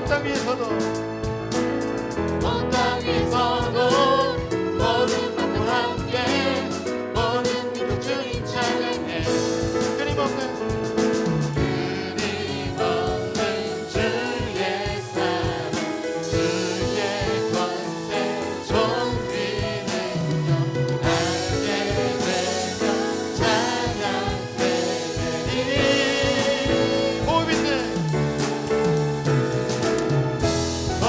땅 위에서도 온 땅 위에서도 모든 만남 함께 모든 민족 주님 찬양해. 끊임없는 주의 사랑 주의 권세 존귀 능력 알게 되며 찬양되리. 호흡 있는 호흡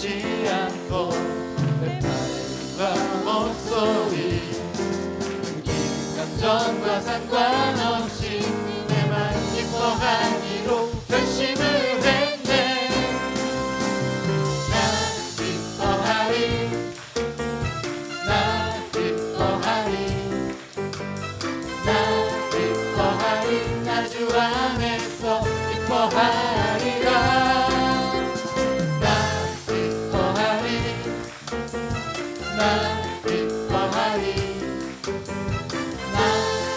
멈추지 않고 내 마음과 목소리 느낀 감정과 상관없이 내만 기뻐하기로 결심을 했네. 나 기뻐하리 나 기뻐하리 나 기뻐하리 나 주 안에서 기뻐하리라. 나 기뻐하리 나 기뻐하리 나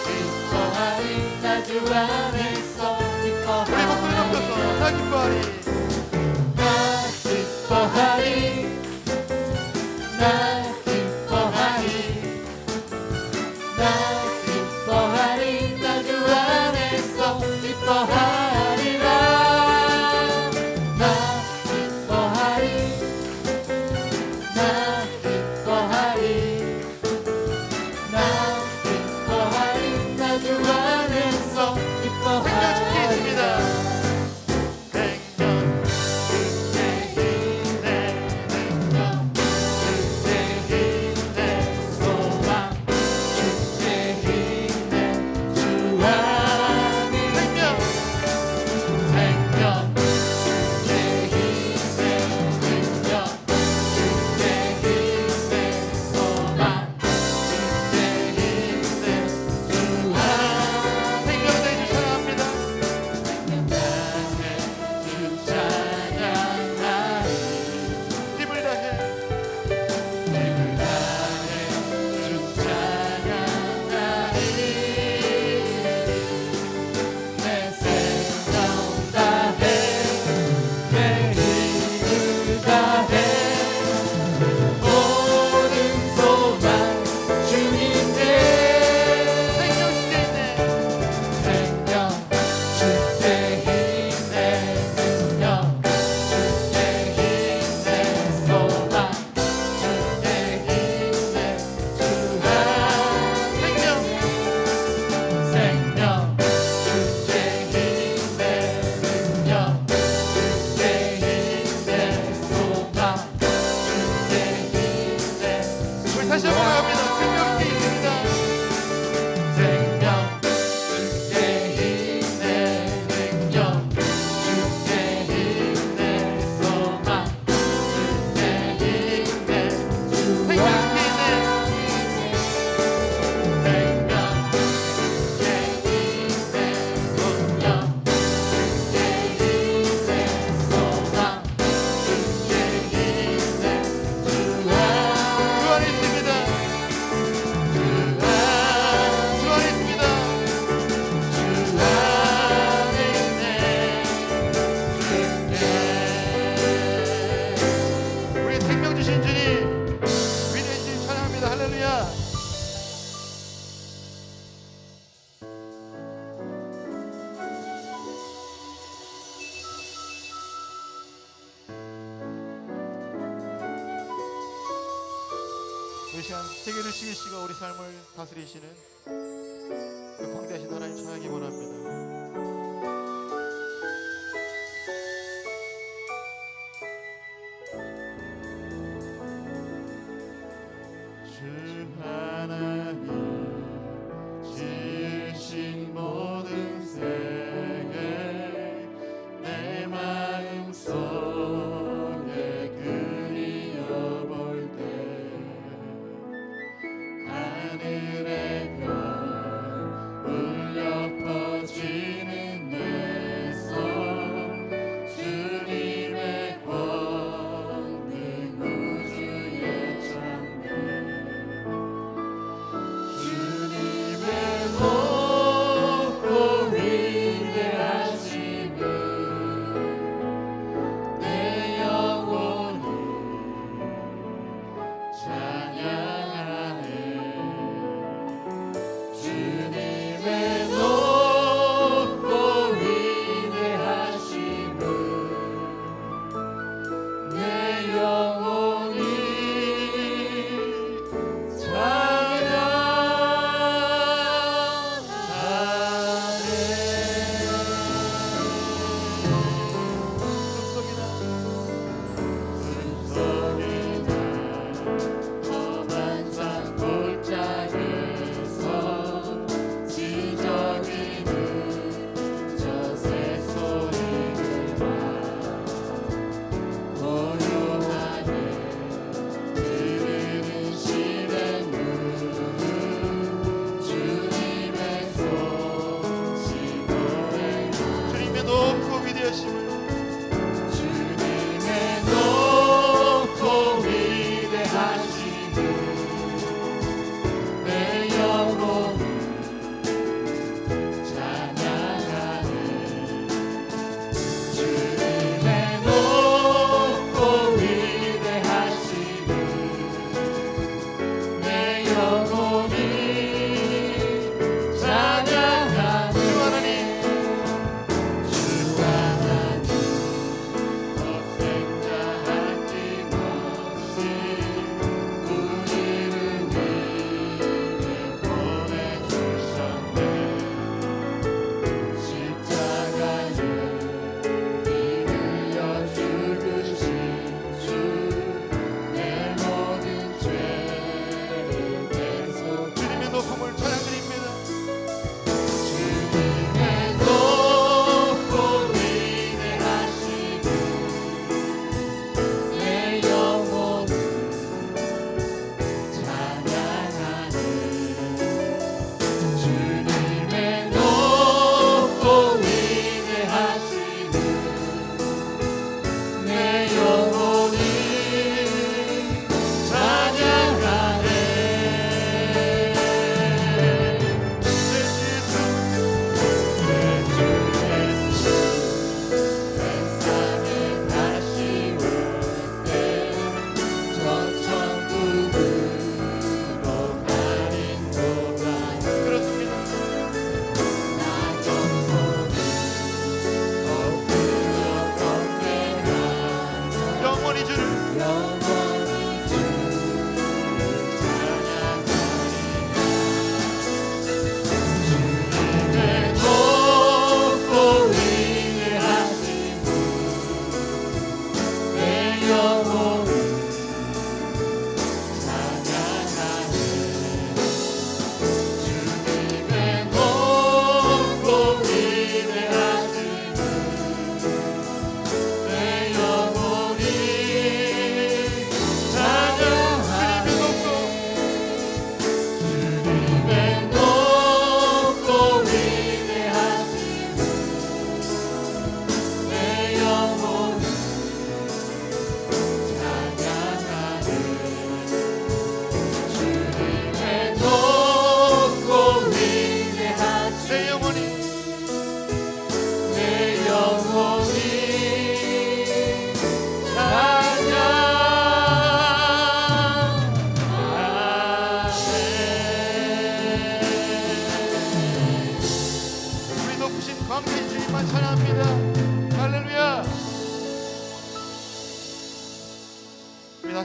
기뻐하리 나 주 안에서 기뻐하리라. 우리 목소리 높여서 나 기뻐하리 나 기뻐하리 나 기뻐하리 나 기뻐하리 나 주 안에서 기뻐하리라. 나 기뻐하리 나 기뻐하리 나 기뻐하리 나 주 안에서 생명 주께 기뻐하리라. 있습니다. 생명 그때 힘내 능력 그때 힘내 소망 그때 힘내 주 안에 생명 생명 그때 힘내 능력 그때 힘내 소망 그때 힘내 주 안에 생명 내주 사랑합니다. 주 찬양하리 힘을 다해 힘을 다해 주 찬양하리 내 생명 다해 내 힘을 다해 모든 소망 주님께 생명 주께 있네. 생명 주께 힘내 능력 주께 힘내 소망 주께 힘내 주 안에 생명 생명 주께 힘내 능력 주께 힘내 소망 주께 힘내 우리 다시 한번 합니다. 생명 주께 있습니다. 생명 주께 힘내 능력 주께 힘내 소망 주께 힘내 주 생명 안에 주께 있네. 생명 주께 힘내 능력 주께 힘내 소망 주께 힘내 주 주 안에 있습니다. 주 안에 있습니다. 주 안에 있네 우리 생명 주신 주님 위대한 주님 찬양합니다. 할렐루야. 이 시간 세계를 지으시고 우리 삶을 다스리시는 그 광대하신 하나님 찬양하기 원합니다. 주 하나님 지으신 모든 세계 내 마음 속에 그리워볼 때 하늘의 별 울려 퍼져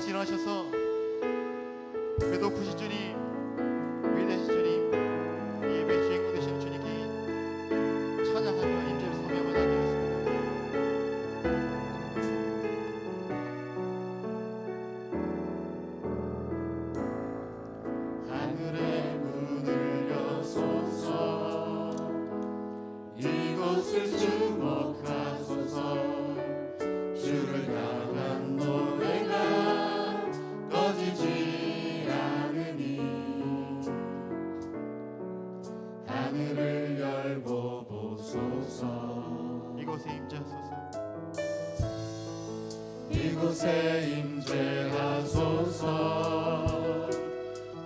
다시 일어나셔서 그 높으신 주님, 위대하신 주님, 이 예배 주인공 되시는 주님께 찬양하며 임재를 소개하며 나가겠습니다. 하늘의 문을 여소서, 이곳을 주목하소서. 주를 향한 노래가 꺼지지 않으니 하늘을 열고 보소서. 이곳에 임재하소서. 이곳에 임재하소서.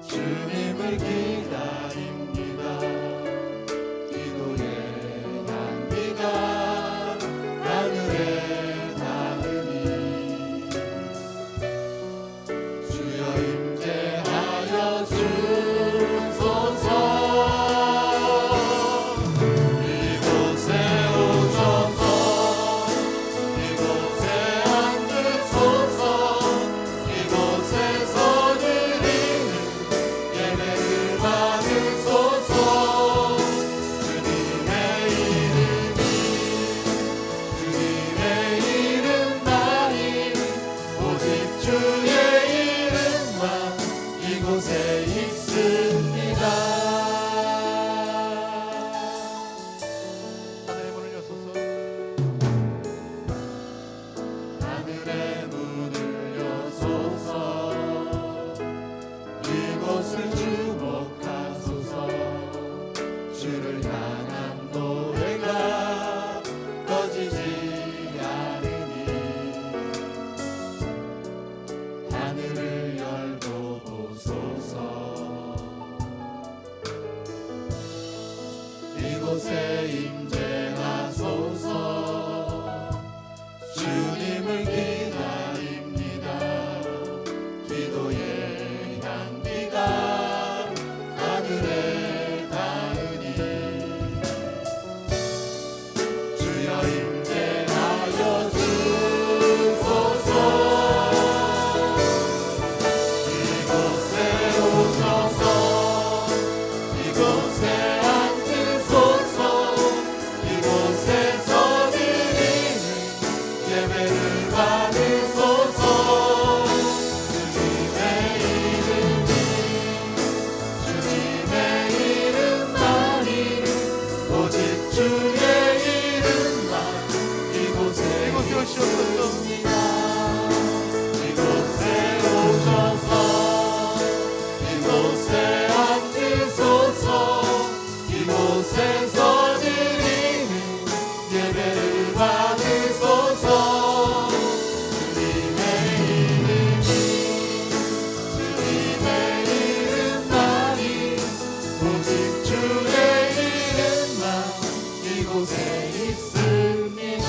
주님을 기다립니다. 기도의 향기가 하늘에 닿으니 주여 임재하여 주소서. 이곳에 오셔서 이곳에 앉으소서. 이곳에서 드리는 예배를 받으소서. 주님의 이름만이 오직 주의 이름만 이곳에 있습니다. 하늘의 문을 여소서. 하늘의 문을 여소서. 이곳을 주목하소서. 주를 향한 노래가 꺼지지 않으니 하늘을 열고 보소서. 이곳에 임재하소서. 주님을 기다립니다. 기도의 향기가 하늘에 닿으니 주여 임재하여 주소서. 이곳에 오셔서 이곳에 앉으소서. 이곳에서 드리는 예배를 받으소서. 주님의 이름만이 오직 주의 이름만 이곳에 있습니다. 이곳에 오셔서 이곳에 앉으소서. 이곳에서 드리는 예배를 받으소서. 주님의 이름만이 오직 주의 이름만 이곳에 있습니다.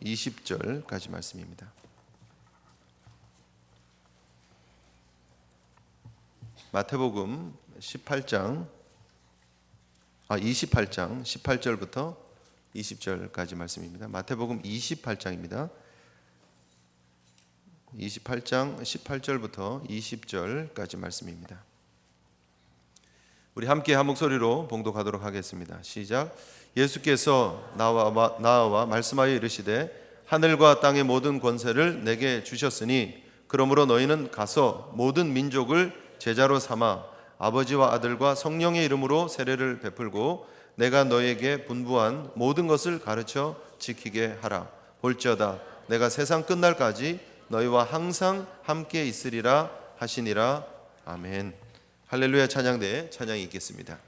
20절까지 말씀입니다. 마태복음 28장 18절부터 20절까지 말씀입니다. 마태복음 28장입니다. 28장 18절부터 20절까지 말씀입니다. 우리 함께 한 목소리로 봉독하도록 하겠습니다. 시작. 예수께서 나와 말씀하여 이르시되 하늘과 땅의 모든 권세를 내게 주셨으니 그러므로 너희는 가서 모든 민족을 제자로 삼아 아버지와 아들과 성령의 이름으로 세례를 베풀고 내가 너희에게 분부한 모든 것을 가르쳐 지키게 하라. 볼지어다 내가 세상 끝날까지 너희와 항상 함께 있으리라 하시니라. 아멘. 할렐루야. 찬양대에 찬양이 있겠습니다.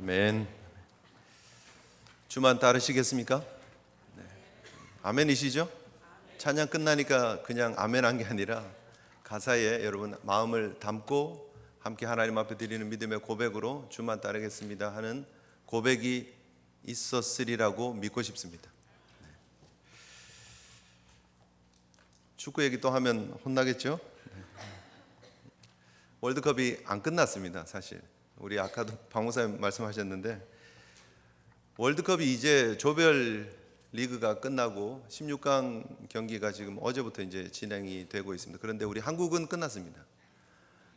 아멘. 주만 따르시겠습니까? 네. 아멘이시죠? 찬양 끝나니까 그냥 아멘한 게 아니라 가사에 여러분 마음을 담고 함께 하나님 앞에 드리는 믿음의 고백으로 주만 따르겠습니다 하는 고백이 있었으리라고 믿고 싶습니다. 축구 얘기 또 하면 혼나겠죠? 월드컵이 안 끝났습니다. 사실 우리 아까도 박 목사님 말씀하셨는데 월드컵이 이제 조별 리그가 끝나고 16강 경기가 지금 어제부터 이제 진행이 되고 있습니다. 그런데 우리 한국은 끝났습니다.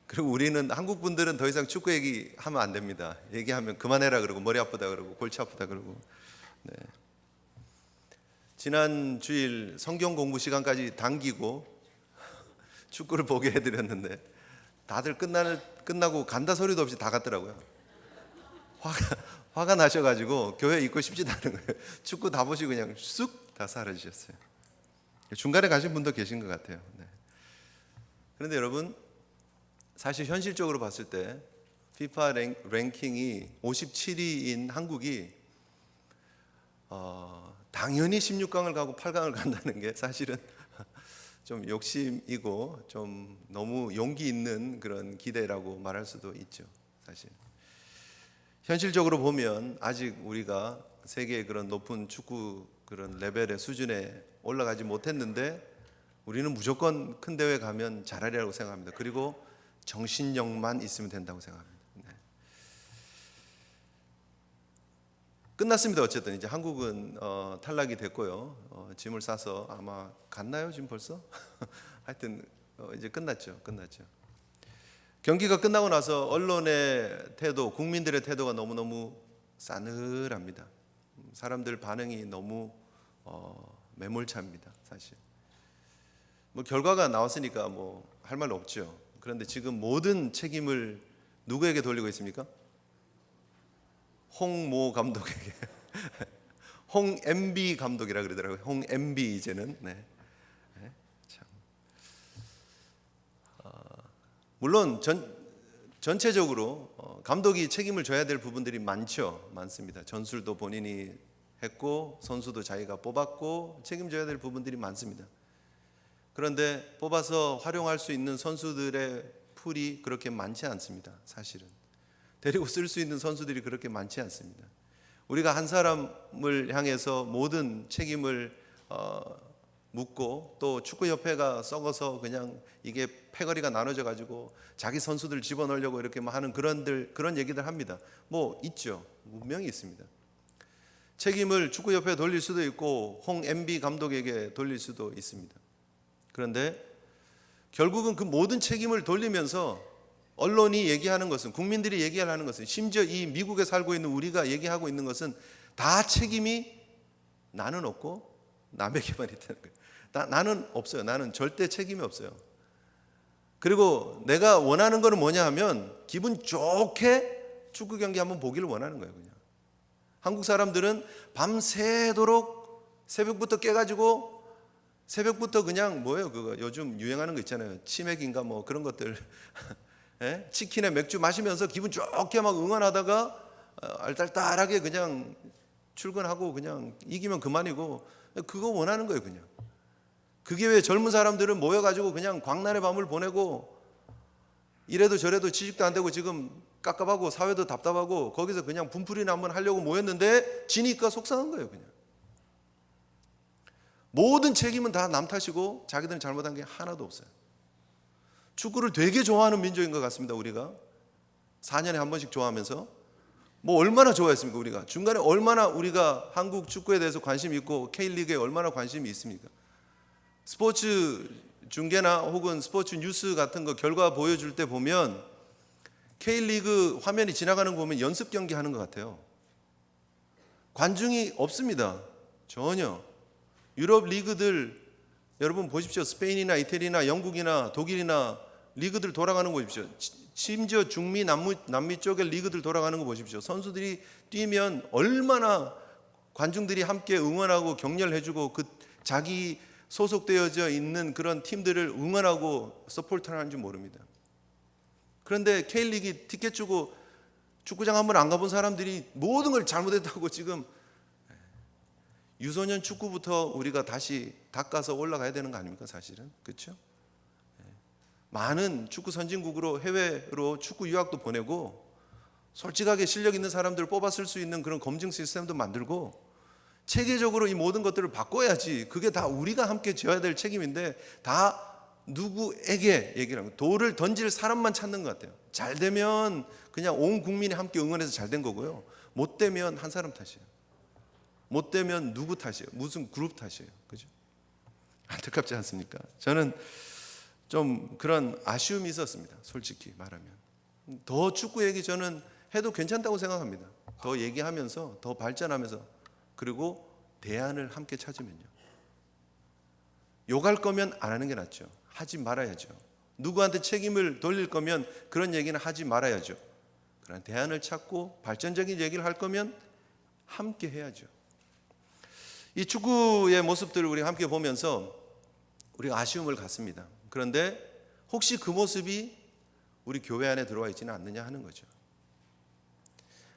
그리고 우리는 한국 분들은 더 이상 축구 얘기하면 안 됩니다. 얘기하면 그만해라 그러고 머리 아프다 그러고 골치 아프다 그러고. 네. 지난 주일 성경 공부 시간까지 당기고 축구를 보게 해드렸는데 다들 끝나고 간다 소리도 없이 다 갔더라고요. 화가 나셔가지고 교회 있고 싶지도 않은 거예요. 축구 다 보시고 그냥 쑥 다 사라지셨어요. 중간에 가신 분도 계신 것 같아요. 네. 그런데 여러분, 사실 현실적으로 봤을 때 피파 랭킹이 57위인 한국이 당연히 16강을 가고 8강을 간다는 게 사실은 좀 욕심이고 좀 너무 용기 있는 그런 기대라고 말할 수도 있죠. 사실 현실적으로 보면 아직 우리가 세계의 그런 높은 축구 그런 레벨의 수준에 올라가지 못했는데 우리는 무조건 큰 대회 가면 잘하리라고 생각합니다. 그리고 정신력만 있으면 된다고 생각합니다. 네. 끝났습니다. 어쨌든 이제 한국은 탈락이 됐고요. 짐을 싸서 아마 갔나요? 지금 벌써? 하여튼 이제 끝났죠. 경기가 끝나고 나서 언론의 태도, 국민들의 태도가 너무너무 싸늘합니다. 사람들 반응이 너무 매몰차입니다. 사실 뭐 결과가 나왔으니까 뭐 할 말 없죠. 그런데 지금 모든 책임을 누구에게 돌리고 있습니까? 홍모 감독에게. 홍 MB 감독이라 그러더라고요. 홍 MB 이제는. 네. 참. 물론 전체적으로 감독이 책임을 져야 될 부분들이 많습니다. 전술도 본인이 했고 선수도 자기가 뽑았고 책임져야 될 부분들이 많습니다. 그런데 뽑아서 활용할 수 있는 선수들의 풀이 그렇게 많지 않습니다. 사실은 데리고 쓸 수 있는 선수들이 그렇게 많지 않습니다. 우리가 한 사람을 향해서 모든 책임을 묻고 또 축구협회가 썩어서 그냥 이게 패거리가 나눠져 가지고 자기 선수들 집어넣으려고 이렇게 하는 그런 얘기들 합니다. 뭐 있죠. 분명히 있습니다. 책임을 축구협회에 돌릴 수도 있고 홍 MB 감독에게 돌릴 수도 있습니다. 그런데 결국은 그 모든 책임을 돌리면서 언론이 얘기하는 것은, 국민들이 얘기하는 것은, 심지어 이 미국에 살고 있는 우리가 얘기하고 있는 것은 다 책임이 나는 없고 남에게만 있다는 거예요. 나는 없어요. 나는 절대 책임이 없어요. 그리고 내가 원하는 거는 뭐냐 하면 기분 좋게 축구 경기 한번 보기를 원하는 거예요. 그냥 한국 사람들은 밤새도록 새벽부터 깨가지고 새벽부터 그냥 뭐예요? 그거 요즘 유행하는 거 있잖아요. 치맥인가 뭐 그런 것들. 치킨에 맥주 마시면서 기분 좋게 막 응원하다가 알딸딸하게 그냥 출근하고 그냥 이기면 그만이고 그거 원하는 거예요. 그냥 그게 왜 젊은 사람들은 모여가지고 그냥 광란의 밤을 보내고 이래도 저래도 취직도 안 되고 지금 깝깝하고 사회도 답답하고 거기서 그냥 분풀이나 한번 하려고 모였는데 지니까 속상한 거예요. 그냥 모든 책임은 다 남 탓이고 자기들은 잘못한 게 하나도 없어요. 축구를 되게 좋아하는 민족인 것 같습니다. 우리가 4년에 한 번씩 좋아하면서 뭐 얼마나 좋아했습니까? 우리가 중간에 얼마나 우리가 한국 축구에 대해서 관심이 있고 K리그에 얼마나 관심이 있습니까? 스포츠 중계나 혹은 스포츠 뉴스 같은 거 결과 보여줄 때 보면 K리그 화면이 지나가는 거 보면 연습 경기 하는 것 같아요. 관중이 없습니다. 전혀. 유럽 리그들 여러분 보십시오. 스페인이나 이태리나 영국이나 독일이나 리그들 돌아가는 거 보십시오. 심지어 중미 남미 쪽의 리그들 돌아가는 거 보십시오. 선수들이 뛰면 얼마나 관중들이 함께 응원하고 격려해주고 그 자기 소속되어져 있는 그런 팀들을 응원하고 서포트를 하는지 모릅니다. 그런데 K리그 티켓 주고 축구장 한번 안 가본 사람들이 모든 걸 잘못했다고 지금 유소년 축구부터 우리가 다시 닦아서 올라가야 되는 거 아닙니까? 사실은 그렇죠? 많은 축구 선진국으로 해외로 축구 유학도 보내고 솔직하게 실력 있는 사람들을 뽑았을 수 있는 그런 검증 시스템도 만들고 체계적으로 이 모든 것들을 바꿔야지. 그게 다 우리가 함께 져야 될 책임인데 다 누구에게 얘기를 하고 돌을 던질 사람만 찾는 것 같아요. 잘 되면 그냥 온 국민이 함께 응원해서 잘 된 거고요. 못 되면 한 사람 탓이에요. 못 되면 누구 탓이에요? 무슨 그룹 탓이에요. 그죠? 안타깝지 않습니까? 저는 좀 그런 아쉬움이 있었습니다. 솔직히 말하면. 더 축구 얘기 저는 해도 괜찮다고 생각합니다. 더 얘기하면서 더 발전하면서 그리고 대안을 함께 찾으면요. 욕할 거면 안 하는 게 낫죠. 하지 말아야죠. 누구한테 책임을 돌릴 거면 그런 얘기는 하지 말아야죠. 그런 대안을 찾고 발전적인 얘기를 할 거면 함께 해야죠. 이 축구의 모습들을 우리가 함께 보면서 우리가 아쉬움을 갖습니다. 그런데 혹시 그 모습이 우리 교회 안에 들어와 있지는 않느냐 하는 거죠.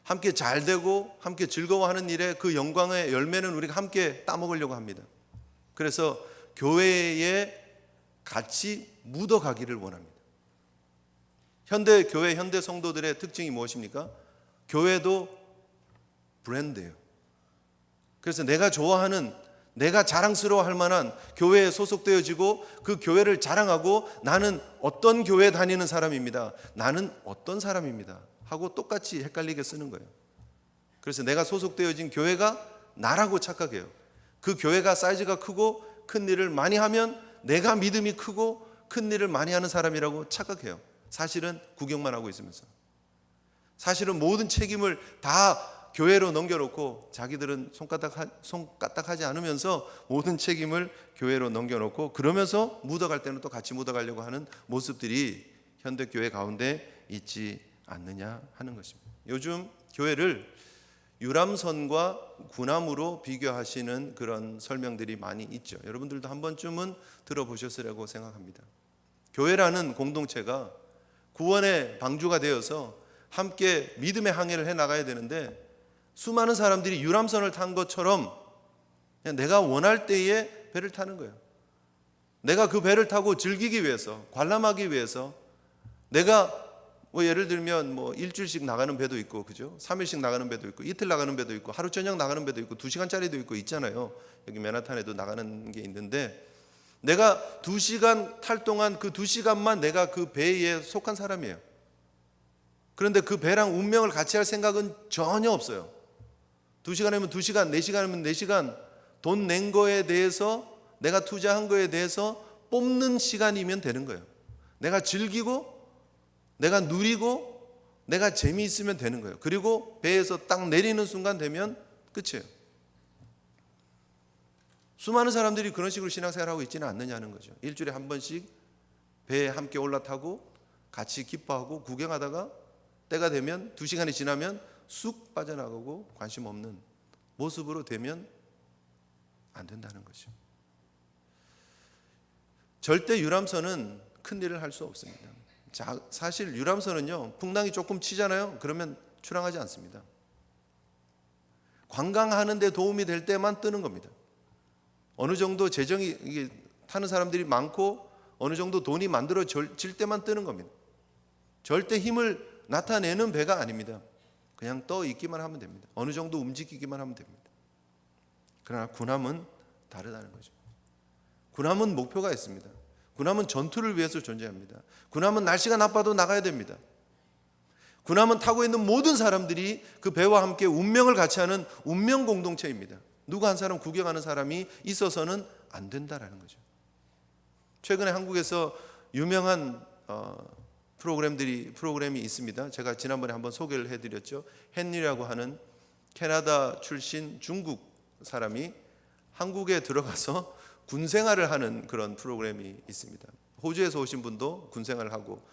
함께 잘 되고 함께 즐거워하는 일에 그 영광의 열매는 우리가 함께 따먹으려고 합니다. 그래서 교회에 같이 묻어가기를 원합니다. 현대 교회, 현대 성도들의 특징이 무엇입니까? 교회도 브랜드예요. 그래서 내가 좋아하는, 내가 자랑스러워할 만한 교회에 소속되어지고 그 교회를 자랑하고 나는 어떤 교회에 다니는 사람입니다. 나는 어떤 사람입니다. 하고 똑같이 헷갈리게 쓰는 거예요. 그래서 내가 소속되어진 교회가 나라고 착각해요. 그 교회가 사이즈가 크고 큰 일을 많이 하면 내가 믿음이 크고 큰 일을 많이 하는 사람이라고 착각해요. 사실은 구경만 하고 있으면서. 사실은 모든 책임을 다 교회로 넘겨놓고 자기들은 손까딱하지 않으면서 모든 책임을 교회로 넘겨놓고 그러면서 묻어갈 때는 또 같이 묻어가려고 하는 모습들이 현대교회 가운데 있지 않느냐 하는 것입니다. 요즘 교회를 유람선과 군함으로 비교하시는 그런 설명들이 많이 있죠. 여러분들도 한 번쯤은 들어보셨으라고 생각합니다. 교회라는 공동체가 구원의 방주가 되어서 함께 믿음의 항해를 해나가야 되는데 수많은 사람들이 유람선을 탄 것처럼 그냥 내가 원할 때에 배를 타는 거예요. 내가 그 배를 타고 즐기기 위해서, 관람하기 위해서 내가 예를 들면 일주일씩 나가는 배도 있고, 그죠? 3일씩 나가는 배도 있고, 이틀 나가는 배도 있고, 하루 저녁 나가는 배도 있고, 2시간짜리도 있고 있잖아요. 여기 맨하탄에도 나가는 게 있는데 내가 2시간 탈 동안 그 2시간만 내가 그 배에 속한 사람이에요. 그런데 그 배랑 운명을 같이 할 생각은 전혀 없어요. 2시간이면 2시간, 4시간이면 4시간 돈 낸 거에 대해서 내가 투자한 거에 대해서 뽑는 시간이면 되는 거예요. 내가 즐기고 내가 누리고 내가 재미있으면 되는 거예요. 그리고 배에서 딱 내리는 순간 되면 끝이에요. 수많은 사람들이 그런 식으로 신앙생활하고 있지는 않느냐는 거죠. 일주일에 한 번씩 배에 함께 올라타고 같이 기뻐하고 구경하다가 때가 되면 2시간이 지나면 쑥 빠져나가고 관심 없는 모습으로 되면 안 된다는 거죠. 절대 유람선은 큰 일을 할 수 없습니다. 사실 유람선은요, 풍랑이 조금 치잖아요. 그러면 출항하지 않습니다. 관광하는 데 도움이 될 때만 뜨는 겁니다. 어느 정도 재정이 타는 사람들이 많고 어느 정도 돈이 만들어질 때만 뜨는 겁니다. 절대 힘을 나타내는 배가 아닙니다. 그냥 떠 있기만 하면 됩니다. 어느 정도 움직이기만 하면 됩니다. 그러나 군함은 다르다는 거죠. 군함은 목표가 있습니다. 군함은 전투를 위해서 존재합니다. 군함은 날씨가 나빠도 나가야 됩니다. 군함은 타고 있는 모든 사람들이 그 배와 함께 운명을 같이 하는 운명 공동체입니다. 누구 한 사람 구경하는 사람이 있어서는 안 된다라는 거죠. 최근에 한국에서 유명한 프로그램이 있습니다. 제가 지난번에 한번 소개를 해드렸죠. 헨리라고 하는 캐나다 출신 중국 사람이 한국에 들어가서 군 생활을 하는 그런 프로그램이 있습니다. 호주에서 오신 분도 군 생활을 하고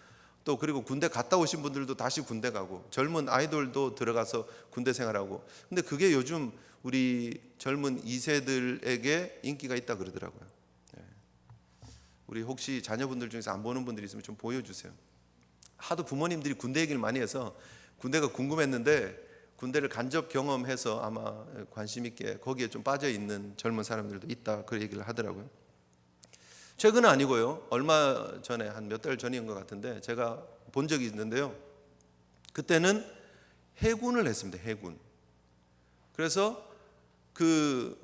또 그리고 군대 갔다 오신 분들도 다시 군대 가고 젊은 아이돌도 들어가서 군대 생활하고 근데 그게 요즘 우리 젊은 2세들에게 인기가 있다 그러더라고요. 우리 혹시 자녀분들 중에서 안 보는 분들이 있으면 좀 보여주세요. 하도 부모님들이 군대 얘기를 많이 해서 군대가 궁금했는데 군대를 간접 경험해서 아마 관심 있게 거기에 좀 빠져 있는 젊은 사람들도 있다 그 얘기를 하더라고요. 최근은 아니고요. 얼마 전에 한 몇 달 전인 것 같은데 제가 본 적이 있는데요. 그때는 해군을 했습니다. 해군. 그래서 그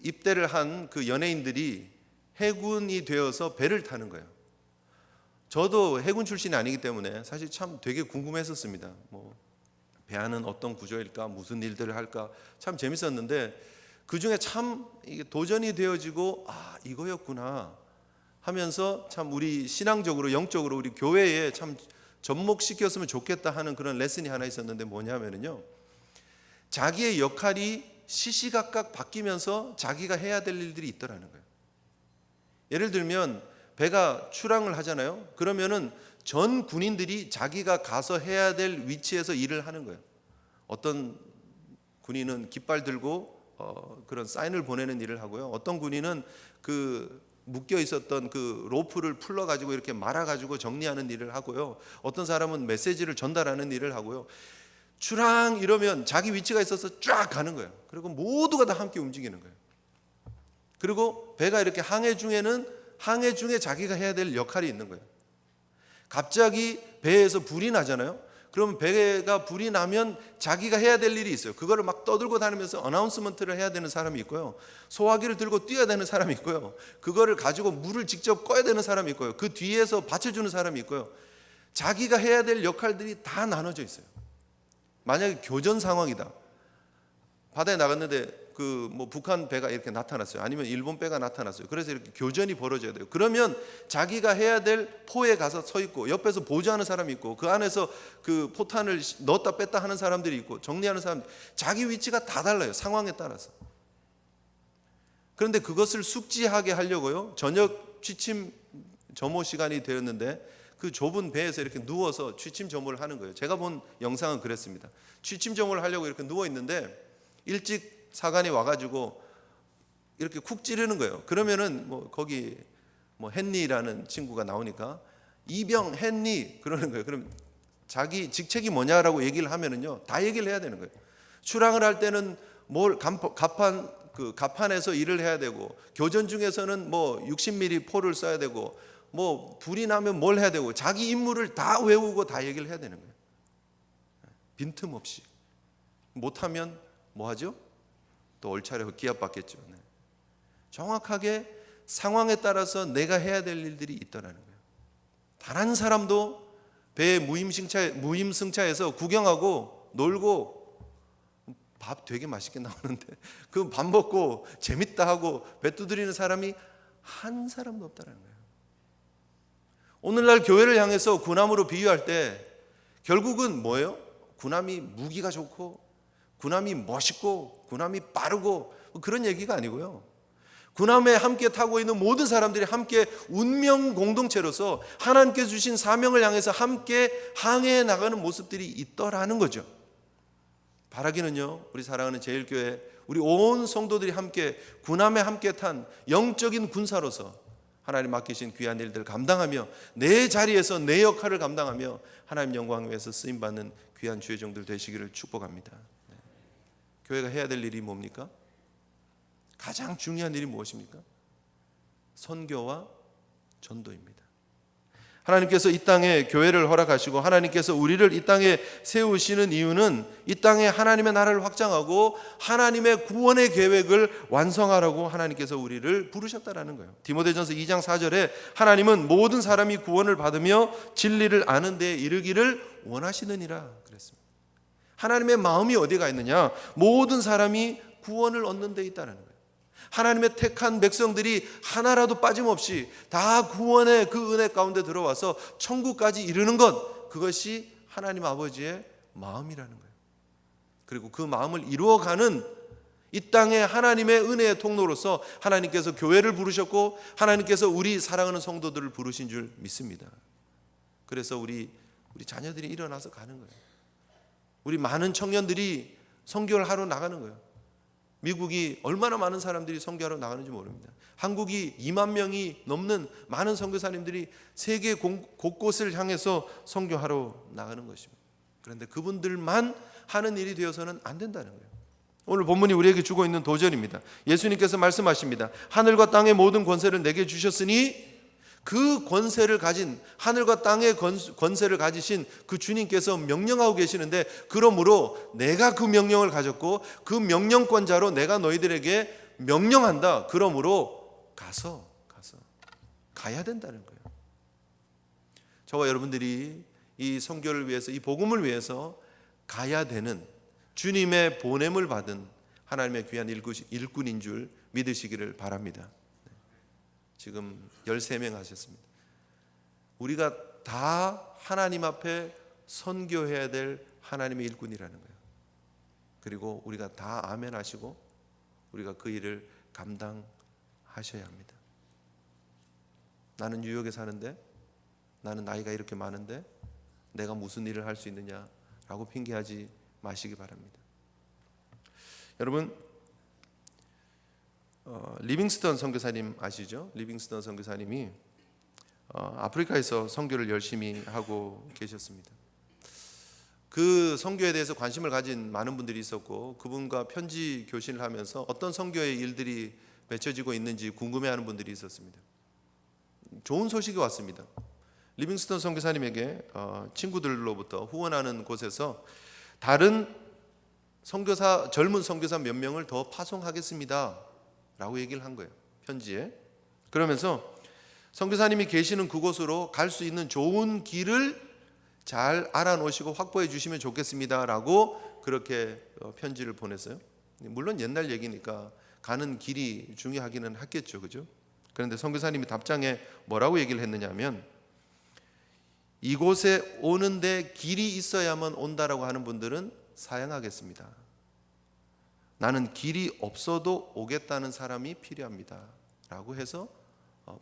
입대를 한 그 연예인들이 해군이 되어서 배를 타는 거예요. 저도 해군 출신이 아니기 때문에 사실 참 되게 궁금했었습니다. 뭐 배 안은 어떤 구조일까, 무슨 일들을 할까 참 재밌었는데 그 중에 참 이게 도전이 되어지고 이거였구나 하면서 참 우리 신앙적으로 영적으로 우리 교회에 참 접목시켰으면 좋겠다 하는 그런 레슨이 하나 있었는데 뭐냐면요, 자기의 역할이 시시각각 바뀌면서 자기가 해야 될 일들이 있더라는 거예요. 예를 들면 배가 출항을 하잖아요. 그러면은 전 군인들이 자기가 가서 해야 될 위치에서 일을 하는 거예요. 어떤 군인은 깃발 들고 그런 사인을 보내는 일을 하고요. 어떤 군인은 그 묶여 있었던 그 로프를 풀러 가지고 이렇게 말아 가지고 정리하는 일을 하고요. 어떤 사람은 메시지를 전달하는 일을 하고요. 출항 이러면 자기 위치가 있어서 쫙 가는 거예요. 그리고 모두가 다 함께 움직이는 거예요. 그리고 배가 이렇게 항해 중에는 항해 중에 자기가 해야 될 역할이 있는 거예요. 갑자기 배에서 불이 나잖아요. 그러면 배가 불이 나면 자기가 해야 될 일이 있어요. 그거를 막 떠들고 다니면서 어나운스먼트를 해야 되는 사람이 있고요. 소화기를 들고 뛰어야 되는 사람이 있고요. 그거를 가지고 물을 직접 꺼야 되는 사람이 있고요. 그 뒤에서 받쳐주는 사람이 있고요. 자기가 해야 될 역할들이 다 나눠져 있어요. 만약에 교전 상황이다. 바다에 나갔는데 그 뭐 북한 배가 이렇게 나타났어요. 아니면 일본 배가 나타났어요. 그래서 이렇게 교전이 벌어져야 돼요. 그러면 자기가 해야 될 포에 가서 서 있고 옆에서 보조하는 사람이 있고 그 안에서 그 포탄을 넣었다 뺐다 하는 사람들이 있고 정리하는 사람, 자기 위치가 다 달라요. 상황에 따라서. 그런데 그것을 숙지하게 하려고요. 저녁 취침 점호 시간이 되었는데 그 좁은 배에서 이렇게 누워서 취침 점호를 하는 거예요. 제가 본 영상은 그랬습니다. 취침 점호를 하려고 이렇게 누워 있는데 일찍 사관이 와가지고 이렇게 쿡 찌르는 거예요. 그러면은 뭐 거기 뭐 헨리라는 친구가 나오니까 이병 헨리 그러는 거예요. 그럼 자기 직책이 뭐냐라고 얘기를 하면은요 다 얘기를 해야 되는 거예요. 출항을 할 때는 뭘 갑판에서 일을 해야 되고 교전 중에서는 뭐 60mm 포를 쏴야 되고 뭐 불이 나면 뭘 해야 되고 자기 임무를 다 외우고 다 얘기를 해야 되는 거예요. 빈틈없이. 못하면 뭐 하죠? 또 올차려 기합받겠죠. 네. 정확하게 상황에 따라서 내가 해야 될 일들이 있더라는 거예요. 단 한 사람도 배 무임승차에서 구경하고 놀고 밥 되게 맛있게 나오는데 그 밥 먹고 재밌다 하고 배 두드리는 사람이 한 사람도 없다는 거예요. 오늘날 교회를 향해서 군함으로 비유할 때 결국은 뭐예요? 군함이 무기가 좋고 군함이 멋있고 군함이 빠르고 그런 얘기가 아니고요. 군함에 함께 타고 있는 모든 사람들이 함께 운명 공동체로서 하나님께 주신 사명을 향해서 함께 항해해 나가는 모습들이 있더라는 거죠. 바라기는요, 우리 사랑하는 제일교회 우리 온 성도들이 함께 군함에 함께 탄 영적인 군사로서 하나님 맡기신 귀한 일들을 감당하며 내 자리에서 내 역할을 감당하며 하나님 영광을 위해서 쓰임받는 귀한 주의 종들 되시기를 축복합니다. 교회가 해야 될 일이 뭡니까? 가장 중요한 일이 무엇입니까? 선교와 전도입니다. 하나님께서 이 땅에 교회를 허락하시고 하나님께서 우리를 이 땅에 세우시는 이유는 이 땅에 하나님의 나라를 확장하고 하나님의 구원의 계획을 완성하라고 하나님께서 우리를 부르셨다라는 거예요. 디모데전서 2장 4절에 하나님은 모든 사람이 구원을 받으며 진리를 아는 데에 이르기를 원하시느니라 그랬습니다. 하나님의 마음이 어디가 있느냐? 모든 사람이 구원을 얻는 데 있다는 거예요. 하나님의 택한 백성들이 하나라도 빠짐없이 다 구원의 그 은혜 가운데 들어와서 천국까지 이르는 것, 그것이 하나님 아버지의 마음이라는 거예요. 그리고 그 마음을 이루어가는 이 땅에 하나님의 은혜의 통로로서 하나님께서 교회를 부르셨고 하나님께서 우리 사랑하는 성도들을 부르신 줄 믿습니다. 그래서 우리 자녀들이 일어나서 가는 거예요. 우리 많은 청년들이 선교를 하러 나가는 거예요. 미국이 얼마나 많은 사람들이 선교하러 나가는지 모릅니다. 한국이 2만 명이 넘는 많은 선교사님들이 세계 곳곳을 향해서 선교하러 나가는 것입니다. 그런데 그분들만 하는 일이 되어서는 안 된다는 거예요. 오늘 본문이 우리에게 주고 있는 도전입니다. 예수님께서 말씀하십니다. 하늘과 땅의 모든 권세를 내게 주셨으니 그 권세를 가진, 하늘과 땅의 권세를 가지신 그 주님께서 명령하고 계시는데, 그러므로 내가 그 명령을 가졌고 그 명령권자로 내가 너희들에게 명령한다. 그러므로 가야 된다는 거예요. 저와 여러분들이 이 선교를 위해서, 이 복음을 위해서 가야 되는, 주님의 보냄을 받은 하나님의 귀한 일꾼인 줄 믿으시기를 바랍니다. 지금 13명 하셨습니다. 우리가 다 하나님 앞에 선교해야 될 하나님의 일꾼이라는 거예요. 그리고 우리가 다 아멘 하시고 우리가 그 일을 감당하셔야 합니다. 나는 뉴욕에 사는데, 나는 나이가 이렇게 많은데 내가 무슨 일을 할 수 있느냐라고 핑계하지 마시기 바랍니다. 여러분, 리빙스턴 선교사님 아시죠? 리빙스턴 선교사님이 아프리카에서 선교를 열심히 하고 계셨습니다. 그 선교에 대해서 관심을 가진 많은 분들이 있었고, 그분과 편지 교신을 하면서 어떤 선교의 일들이 맺혀지고 있는지 궁금해하는 분들이 있었습니다. 좋은 소식이 왔습니다. 리빙스턴 선교사님에게 친구들로부터 후원하는 곳에서 다른 선교사, 젊은 선교사 몇 명을 더 파송하겠습니다 라고 얘기를 한 거예요, 편지에. 그러면서 선교사님이 계시는 그곳으로 갈 수 있는 좋은 길을 잘 알아놓으시고 확보해 주시면 좋겠습니다 라고 그렇게 편지를 보냈어요. 물론 옛날 얘기니까 가는 길이 중요하기는 하겠죠, 그죠? 그런데 선교사님이 답장에 뭐라고 얘기를 했느냐면, 이곳에 오는데 길이 있어야만 온다라고 하는 분들은 사양하겠습니다. 나는 길이 없어도 오겠다는 사람이 필요합니다 라고 해서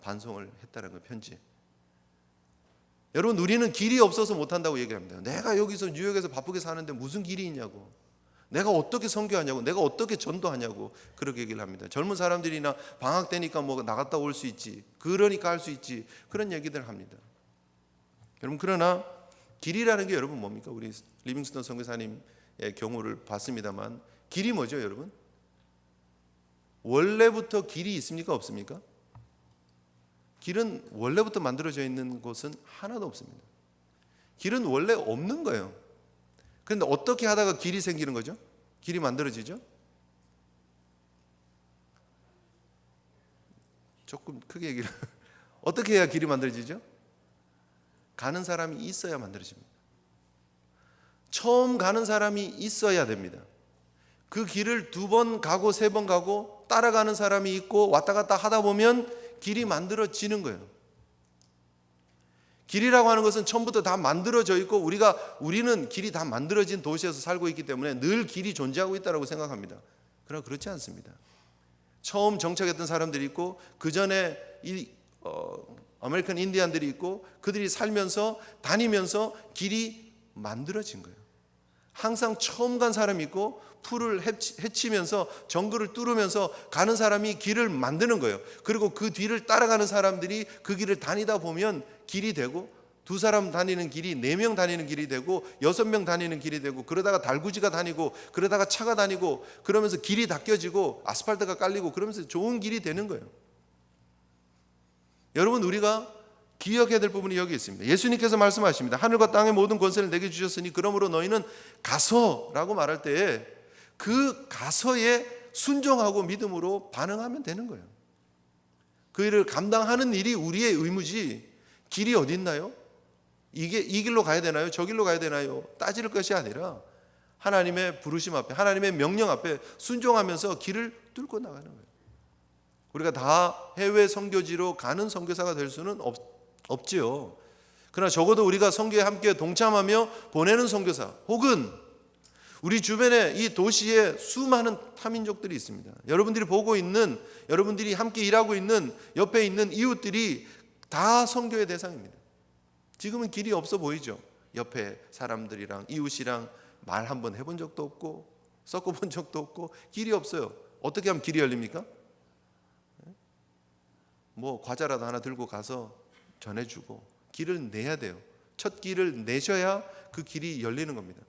반송을 했다는 거예요, 편지에. 여러분, 우리는 길이 없어서 못한다고 얘기합니다. 내가 여기서 뉴욕에서 바쁘게 사는데 무슨 길이 있냐고, 내가 어떻게 선교하냐고, 내가 어떻게 전도하냐고 그렇게 얘기를 합니다. 젊은 사람들이나 방학 때니까 뭐 나갔다 올 수 있지, 그러니까 할 수 있지, 그런 얘기들 합니다. 여러분, 그러나 길이라는 게 여러분 뭡니까? 우리 리빙스턴 선교사님의 경우를 봤습니다만, 길이 뭐죠, 여러분? 원래부터 길이 있습니까, 없습니까? 길은 원래부터 만들어져 있는 곳은 하나도 없습니다. 길은 원래 없는 거예요. 그런데 어떻게 하다가 길이 생기는 거죠? 길이 만들어지죠? 조금 크게 얘기를 어떻게 해야 길이 만들어지죠? 가는 사람이 있어야 만들어집니다. 처음 가는 사람이 있어야 됩니다. 그 길을 2번 가고 3번 가고 따라가는 사람이 있고 왔다 갔다 하다 보면 길이 만들어지는 거예요. 길이라고 하는 것은 처음부터 다 만들어져 있고, 우리는 길이 다 만들어진 도시에서 살고 있기 때문에 늘 길이 존재하고 있다고 생각합니다. 그러나 그렇지 않습니다. 처음 정착했던 사람들이 있고, 그 전에 아메리칸 인디안들이 있고, 그들이 살면서 다니면서 길이 만들어진 거예요. 항상 처음 간 사람이 있고, 풀을 헤치면서 정글을 뚫으면서 가는 사람이 길을 만드는 거예요. 그리고 그 뒤를 따라가는 사람들이 그 길을 다니다 보면 길이 되고, 2사람 다니는 길이 4명 다니는 길이 되고 6명 다니는 길이 되고, 그러다가 달구지가 다니고, 그러다가 차가 다니고, 그러면서 길이 닦여지고 아스팔트가 깔리고, 그러면서 좋은 길이 되는 거예요. 여러분, 우리가 기억해야 될 부분이 여기 있습니다. 예수님께서 말씀하십니다. 하늘과 땅의 모든 권세를 내게 주셨으니 그러므로 너희는 가서라고 말할 때에 그 가서에 순종하고 믿음으로 반응하면 되는 거예요. 그 일을 감당하는 일이 우리의 의무지, 길이 어디 있나요? 이 길로 가야 되나요? 저 길로 가야 되나요? 따질 것이 아니라 하나님의 부르심 앞에, 하나님의 명령 앞에 순종하면서 길을 뚫고 나가는 거예요. 우리가 다 해외 선교지로 가는 선교사가 될 수는 없지요. 그러나 적어도 우리가 선교에 함께 동참하며 보내는 선교사, 혹은 우리 주변에 이 도시에 수많은 타민족들이 있습니다. 여러분들이 보고 있는, 여러분들이 함께 일하고 있는 옆에 있는 이웃들이 다 선교의 대상입니다. 지금은 길이 없어 보이죠. 옆에 사람들이랑 이웃이랑 말 한번 해본 적도 없고 섞어본 적도 없고 길이 없어요. 어떻게 하면 길이 열립니까? 뭐 과자라도 하나 들고 가서 전해주고 길을 내야 돼요. 첫 길을 내셔야 그 길이 열리는 겁니다.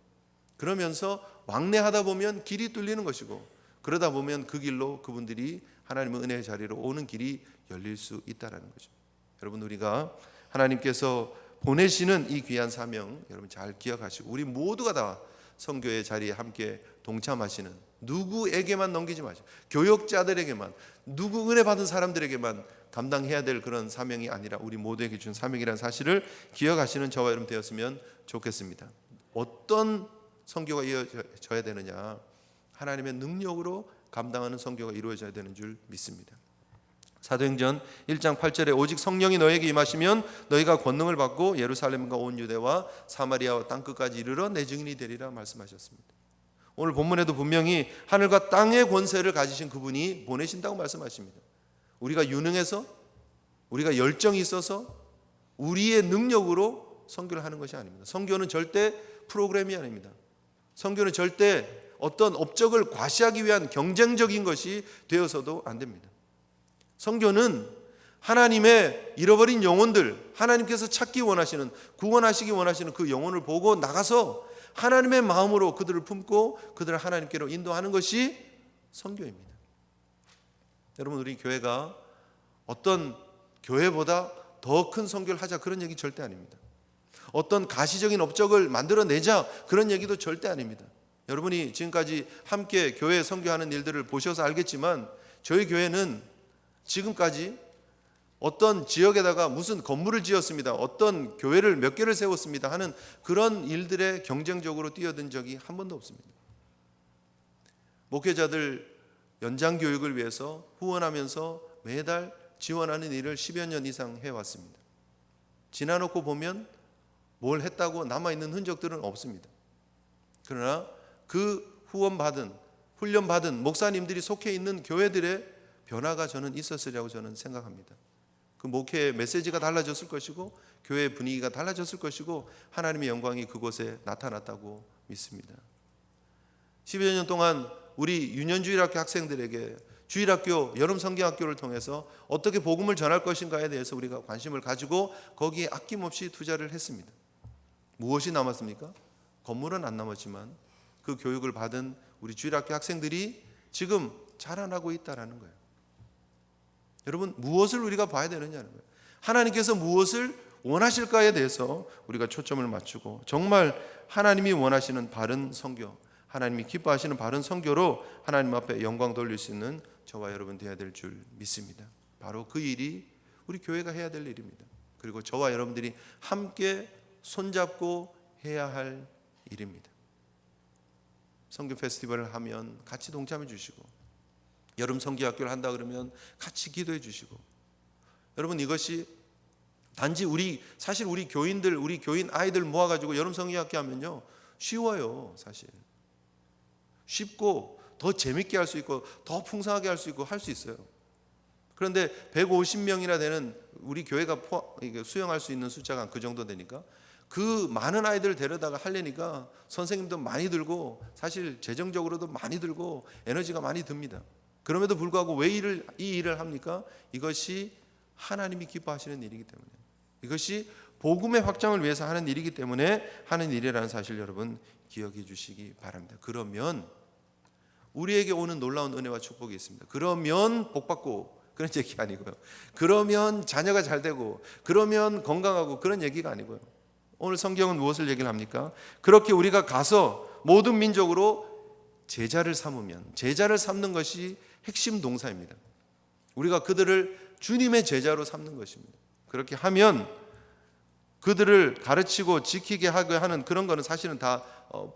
그러면서 왕래하다 보면 길이 뚫리는 것이고, 그러다 보면 그 길로 그분들이 하나님의 은혜의 자리로 오는 길이 열릴 수 있다는 거죠. 여러분, 우리가 하나님께서 보내시는 이 귀한 사명 여러분 잘 기억하시고 우리 모두가 다 선교의 자리에 함께 동참하시는, 누구에게만 넘기지 마시고 교역자들에게만, 누구 은혜 받은 사람들에게만 감당해야 될 그런 사명이 아니라 우리 모두에게 준 사명이라는 사실을 기억하시는 저와 여러분 되었으면 좋겠습니다. 어떤 선교가 이루어져야 되느냐? 하나님의 능력으로 감당하는 선교가 이루어져야 되는 줄 믿습니다. 사도행전 1장 8절에 오직 성령이 너에게 임하시면 너희가 권능을 받고 예루살렘과 온 유대와 사마리아와 땅끝까지 이르러 내 증인이 되리라 말씀하셨습니다. 오늘 본문에도 분명히 하늘과 땅의 권세를 가지신 그분이 보내신다고 말씀하십니다. 우리가 유능해서, 우리가 열정이 있어서, 우리의 능력으로 선교를 하는 것이 아닙니다. 선교는 절대 프로그램이 아닙니다. 선교는 절대 어떤 업적을 과시하기 위한 경쟁적인 것이 되어서도 안 됩니다. 선교는 하나님의 잃어버린 영혼들, 하나님께서 찾기 원하시는, 구원하시기 원하시는 그 영혼을 보고 나가서 하나님의 마음으로 그들을 품고 그들을 하나님께로 인도하는 것이 선교입니다. 여러분, 우리 교회가 어떤 교회보다 더 큰 선교를 하자 그런 얘기 절대 아닙니다. 어떤 가시적인 업적을 만들어내자 그런 얘기도 절대 아닙니다. 여러분이 지금까지 함께 교회 선교하는 일들을 보셔서 알겠지만 저희 교회는 지금까지 어떤 지역에다가 무슨 건물을 지었습니다, 어떤 교회를 몇 개를 세웠습니다 하는 그런 일들에 경쟁적으로 뛰어든 적이 한 번도 없습니다. 목회자들 연장 교육을 위해서 후원하면서 매달 지원하는 일을 10여 년 이상 해왔습니다. 지나놓고 보면 뭘 했다고 남아있는 흔적들은 없습니다. 그러나 그 후원받은, 훈련받은 목사님들이 속해 있는 교회들의 변화가 저는 있었으리라고 저는 생각합니다. 그 목회의 메시지가 달라졌을 것이고 교회의 분위기가 달라졌을 것이고 하나님의 영광이 그곳에 나타났다고 믿습니다. 10여 년 동안 우리 유년주일학교 학생들에게 주일학교, 여름 성경학교를 통해서 어떻게 복음을 전할 것인가에 대해서 우리가 관심을 가지고 거기에 아낌없이 투자를 했습니다. 무엇이 남았습니까? 건물은 안 남았지만 그 교육을 받은 우리 주일학교 학생들이 지금 자라나고 있다는 거예요. 여러분, 무엇을 우리가 봐야 되느냐는 거예요. 하나님께서 무엇을 원하실까에 대해서 우리가 초점을 맞추고 정말 하나님이 원하시는 바른 선교, 하나님이 기뻐하시는 바른 선교로 하나님 앞에 영광 돌릴 수 있는 저와 여러분 되어야 될 줄 믿습니다. 바로 그 일이 우리 교회가 해야 될 일입니다. 그리고 저와 여러분들이 함께 손잡고 해야 할 일입니다. 선교 페스티벌을 하면 같이 동참해 주시고, 여름 성기학교를 한다 그러면 같이 기도해 주시고, 여러분 이것이 단지 사실 우리 교인들, 우리 교인 아이들 모아가지고 여름 성기학교 하면요 쉬워요. 사실 쉽고 더 재밌게 할 수 있고 더 풍성하게 할 수 있고 할 수 있어요. 그런데 150명이나 되는 우리 교회가 수용할 수 있는 숫자가 그 정도 되니까 그 많은 아이들을 데려다가 하려니까 선생님도 많이 들고 사실 재정적으로도 많이 들고 에너지가 많이 듭니다. 그럼에도 불구하고 왜 이 일을 합니까? 이것이 하나님이 기뻐하시는 일이기 때문에, 이것이 복음의 확장을 위해서 하는 일이기 때문에 하는 일이라는 사실 여러분 기억해 주시기 바랍니다. 그러면 우리에게 오는 놀라운 은혜와 축복이 있습니다. 그러면 복받고 그런 얘기가 아니고요. 그러면 자녀가 잘 되고 그러면 건강하고 그런 얘기가 아니고요. 오늘 성경은 무엇을 얘기를 합니까? 그렇게 우리가 가서 모든 민족으로 제자를 삼으면, 제자를 삼는 것이 핵심 동사입니다. 우리가 그들을 주님의 제자로 삼는 것입니다. 그렇게 하면 그들을 가르치고 지키게 하게 하는 그런 거는 사실은 다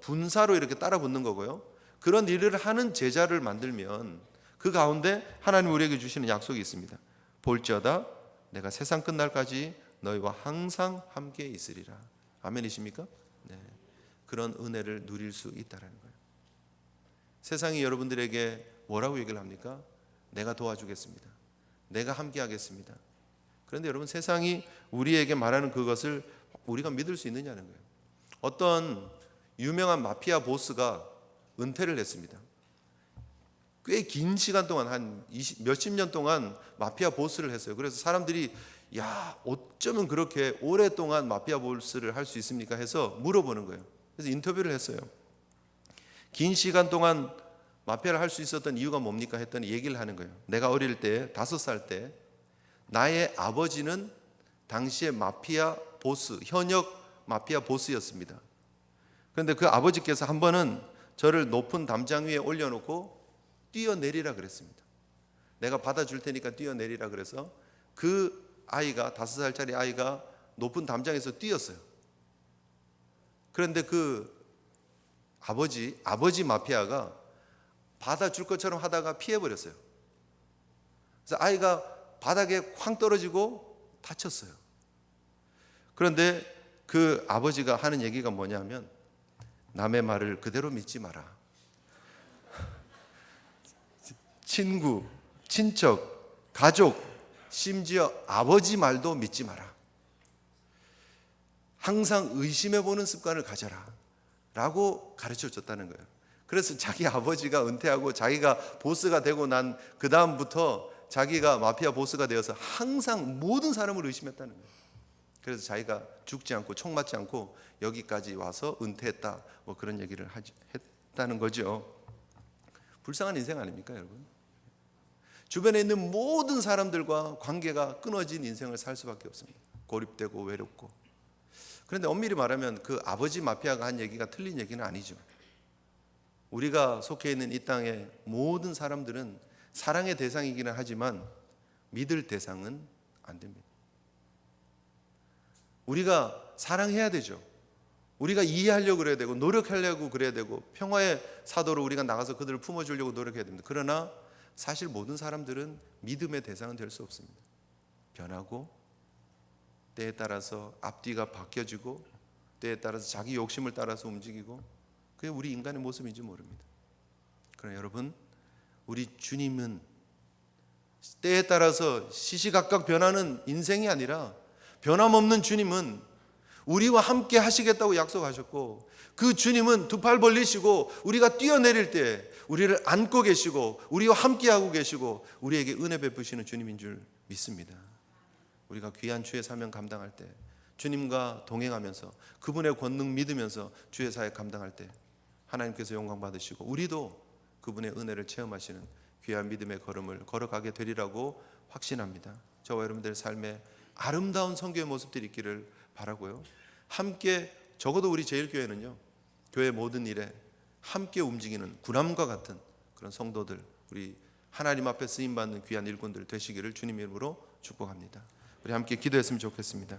분사로 이렇게 따라 붙는 거고요. 그런 일을 하는 제자를 만들면 그 가운데 하나님 우리에게 주시는 약속이 있습니다. 볼지어다 내가 세상 끝날까지 너희와 항상 함께 있으리라. 아멘이십니까? 네. 그런 은혜를 누릴 수 있다는 거예요. 세상이 여러분들에게 뭐라고 얘기를 합니까? 내가 도와주겠습니다. 내가 함께 하겠습니다. 그런데 여러분, 세상이 우리에게 말하는 그것을 우리가 믿을 수 있느냐는 거예요. 어떤 유명한 마피아 보스가 은퇴를 했습니다. 꽤 긴 시간 동안 한 몇십 년 동안 마피아 보스를 했어요. 그래서 사람들이 야, 어쩌면 그렇게 오랫동안 마피아 보스를 할 수 있습니까? 해서 물어보는 거예요. 그래서 인터뷰를 했어요. 긴 시간 동안 마피아를 할 수 있었던 이유가 뭡니까? 했더니 얘기를 하는 거예요. 내가 어릴 때 5살 때 나의 아버지는 당시의 마피아 보스, 현역 마피아 보스였습니다. 그런데 그 아버지께서 한 번은 저를 높은 담장 위에 올려놓고 뛰어내리라 그랬습니다. 내가 받아줄 테니까 뛰어내리라 그래서 그 아이가 5살짜리 아이가 높은 담장에서 뛰었어요. 그런데 그 아버지 마피아가 받아줄 것처럼 하다가 피해버렸어요. 그래서 아이가 바닥에 쾅 떨어지고 다쳤어요. 그런데 그 아버지가 하는 얘기가 뭐냐면 남의 말을 그대로 믿지 마라. 친구, 친척, 가족, 심지어 아버지 말도 믿지 마라. 항상 의심해보는 습관을 가져라 라고 가르쳐줬다는 거예요. 그래서 자기 아버지가 은퇴하고 자기가 보스가 되고 난 그 다음부터 자기가 마피아 보스가 되어서 항상 모든 사람을 의심했다는 거예요. 그래서 자기가 죽지 않고 총 맞지 않고 여기까지 와서 은퇴했다, 뭐 그런 얘기를 했다는 거죠. 불쌍한 인생 아닙니까, 여러분? 주변에 있는 모든 사람들과 관계가 끊어진 인생을 살 수밖에 없습니다. 고립되고 외롭고. 그런데 엄밀히 말하면 그 아버지 마피아가 한 얘기가 틀린 얘기는 아니죠. 우리가 속해 있는 이 땅의 모든 사람들은 사랑의 대상이기는 하지만 믿을 대상은 안 됩니다. 우리가 사랑해야 되죠. 우리가 이해하려고 그래야 되고 노력하려고 그래야 되고 평화의 사도로 우리가 나가서 그들을 품어주려고 노력해야 됩니다. 그러나 사실 모든 사람들은 믿음의 대상은 될 수 없습니다. 변하고 때에 따라서 앞뒤가 바뀌어지고 때에 따라서 자기 욕심을 따라서 움직이고 그게 우리 인간의 모습인지 모릅니다. 그러나 여러분, 우리 주님은 때에 따라서 시시각각 변하는 인생이 아니라 변함없는 주님은 우리와 함께 하시겠다고 약속하셨고 그 주님은 두 팔 벌리시고 우리가 뛰어내릴 때 우리를 안고 계시고 우리와 함께하고 계시고 우리에게 은혜 베푸시는 주님인 줄 믿습니다. 우리가 귀한 주의 사명 감당할 때 주님과 동행하면서 그분의 권능 믿으면서 주의 사역 감당할 때 하나님께서 영광 받으시고 우리도 그분의 은혜를 체험하시는 귀한 믿음의 걸음을 걸어가게 되리라고 확신합니다. 저와 여러분들의 삶에 아름다운 선교의 모습들이 있기를 바라고요. 함께 적어도 우리 제일교회는요, 교회 모든 일에 함께 움직이는 군함과 같은 그런 성도들, 우리 하나님 앞에 쓰임받는 귀한 일꾼들 되시기를 주님 이름으로 축복합니다. 우리 함께 기도했으면 좋겠습니다.